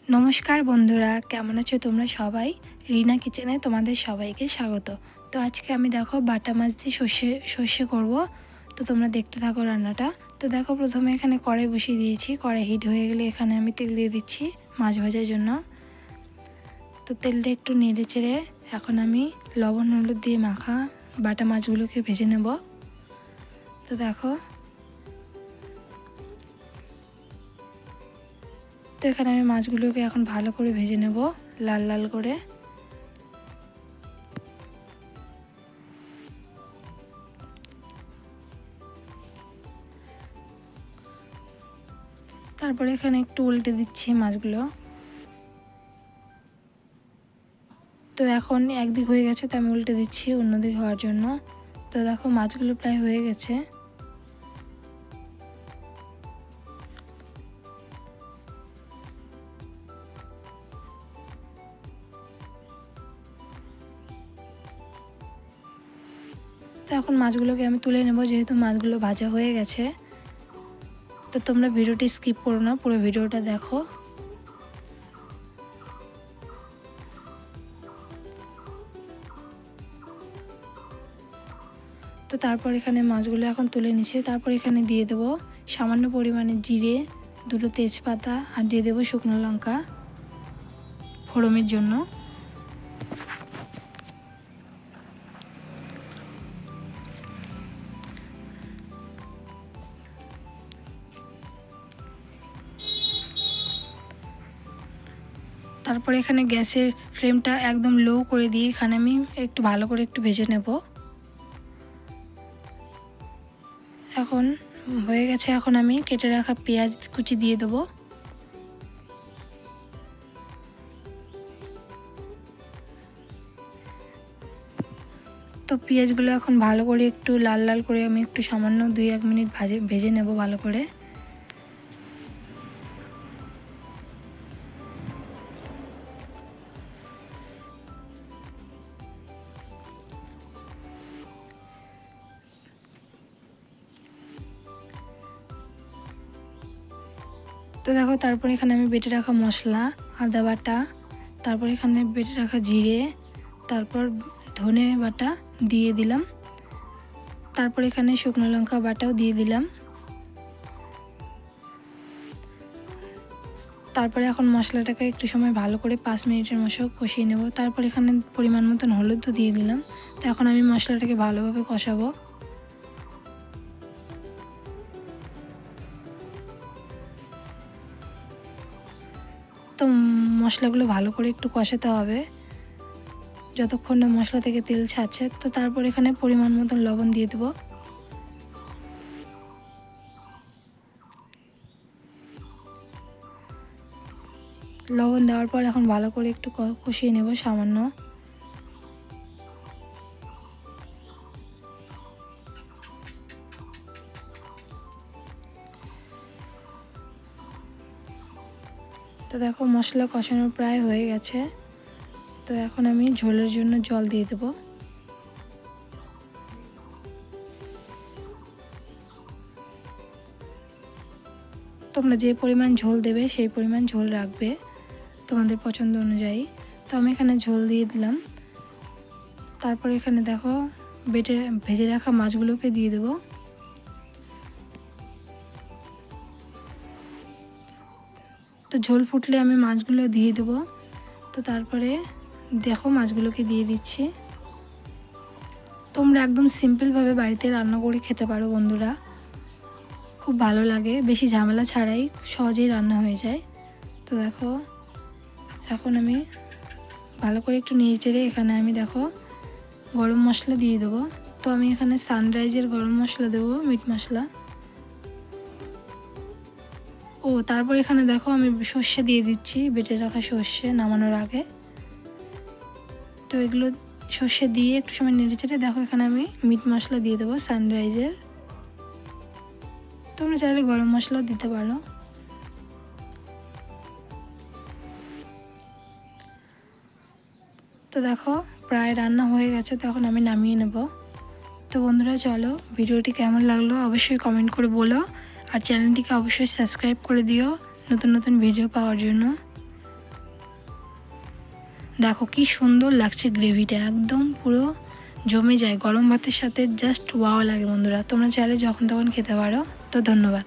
নমস্কার বন্ধুরা, কেমন আছো তোমরা সবাই? রিনা কিচেনে তোমাদের সবাইকে স্বাগত। তো আজকে আমি দেখো বাটা মাছ দিয়ে সর্ষে করব। তো তোমরা দেখতে থাকো রান্নাটা। তো দেখো প্রথমে এখানে কড়াই বসিয়ে দিয়েছি। কড়াই হিট হয়ে গেলে এখানে আমি তেল দিয়ে দিচ্ছি মাছ ভাজার জন্য। তো তেলটা একটু নেড়ে চেড়ে এখন আমি লবণ হলুদ দিয়ে মাখা বাটা মাছগুলোকে ভেজে নেব। তো দেখো, তো এখানে আমি মাছগুলোকে এখন ভালো করে ভেজে নেব লাল লাল করে। তারপরে এখানে একটু উল্টে দিচ্ছি মাছগুলো। তো এখন একদিক হয়ে গেছে, তো আমি উল্টে দিচ্ছি অন্যদিক হওয়ার জন্য। তো দেখো মাছগুলো প্রায় হয়ে গেছে। তো এখন মাছগুলোকে আমি তুলে নেব, যেহেতু মাছগুলো ভাজা হয়ে গেছে। তো তোমরা ভিডিওটি স্কিপ করো না, পুরো ভিডিওটা দেখো। তো তারপর এখানে মাছগুলো এখন তুলে নিচ্ছে। তারপর এখানে দিয়ে দেবো সামান্য পরিমাণে জিরে, দুটো তেজপাতা, আর দিয়ে দেবো শুকনো লঙ্কা ফোড়নের জন্য। তারপরে এখানে গ্যাসের ফ্লেমটা একদম লো করে দিয়ে এখানে আমি একটু ভালো করে একটু ভেজে নেব। এখন হয়ে গেছে, এখন আমি কেটে রাখা পেঁয়াজ কুচি দিয়ে দেবো। তো পেঁয়াজগুলো এখন ভালো করে একটু লাল লাল করে আমি একটু সামান্য 2-1 মিনিট ভেজে নেব ভালো করে। তো দেখো তারপর এখানে আমি বেটে রাখা মশলা, আদা বাটা, তারপর এখানে বেটে রাখা জিরে, তারপর ধনে বাটা দিয়ে দিলাম। তারপর এখানে শুকনো লঙ্কা বাটাও দিয়ে দিলাম। তারপরে এখন মশলাটাকে একটু সময় ভালো করে 5 মিনিটের মতো কষিয়ে নেব। তারপর এখানে পরিমাণ মতন হলুদও দিয়ে দিলাম। তো এখন আমি মশলাটাকে ভালোভাবে কষাবো। তো মশলাগুলো ভালো করে একটু কষাতে হবে যতক্ষণ না মশলা থেকে তেল ছাড়ছে। তো তারপর এখানে পরিমাণ মতন লবণ দিয়ে দেবো। লবণ দেওয়ার পর এখন ভালো করে একটু কষিয়ে নেব সামান্য। তো দেখো মশলা কষানো প্রায় হয়ে গেছে। তো এখন আমি ঝোলের জন্য জল দিয়ে দেব। তোমরা যে পরিমাণ ঝোল দেবে সেই পরিমাণ ঝোল রাখবে তোমাদের পছন্দ অনুযায়ী। তো আমি এখানে ঝোল দিয়ে দিলাম। তারপর এখানে দেখো ভেজে রাখা মাছগুলোকে দিয়ে দেবো। তো ঝোল ফুটলে আমি মাছগুলো দিয়ে দেবো। তো তারপরে দেখো মাছগুলোকে দিয়ে দিচ্ছি। তোমরা একদম সিম্পলভাবে বাড়িতে রান্না করে খেতে পারো বন্ধুরা, খুব ভালো লাগে, বেশি ঝামেলা ছাড়াই সহজেই রান্না হয়ে যায়। তো দেখো এখন আমি ভালো করে একটু নেড়ে চেড়ে এখানে আমি দেখো গরম মশলা দিয়ে দেবো। তো আমি এখানে সানরাইজের গরম মশলা দেবো, মিট মশলা। তারপর এখানে দেখো আমি সর্ষে দিয়ে দিচ্ছি, বেটে রাখা সর্ষে নামানোর আগে। তো এগুলো সর্ষে দিয়ে একটু সময় নেড়ে চেড়ে দেখো এখানে আমি মিট মশলা দিয়ে দেবো সানরাইজের। তোমরা চাইলে গরম মশলাও দিতে পারো। তো দেখো প্রায় রান্না হয়ে গেছে, তখন আমি নামিয়ে নেব। তো বন্ধুরা চলো, ভিডিওটি কেমন লাগলো অবশ্যই কমেন্ট করে বলো, আর চ্যানেলটিকে অবশ্যই সাবস্ক্রাইব করে দিও নতুন নতুন ভিডিও পাওয়ার জন্য। দেখো কি সুন্দর লাগছে গ্রেভিটা, একদম পুরো জমে যায় গরম ভাতের সাথে, জাস্ট ওয়াও লাগে বন্ধুরা। তোমরা চাইলে যখন তখন খেতে পারো। তো ধন্যবাদ।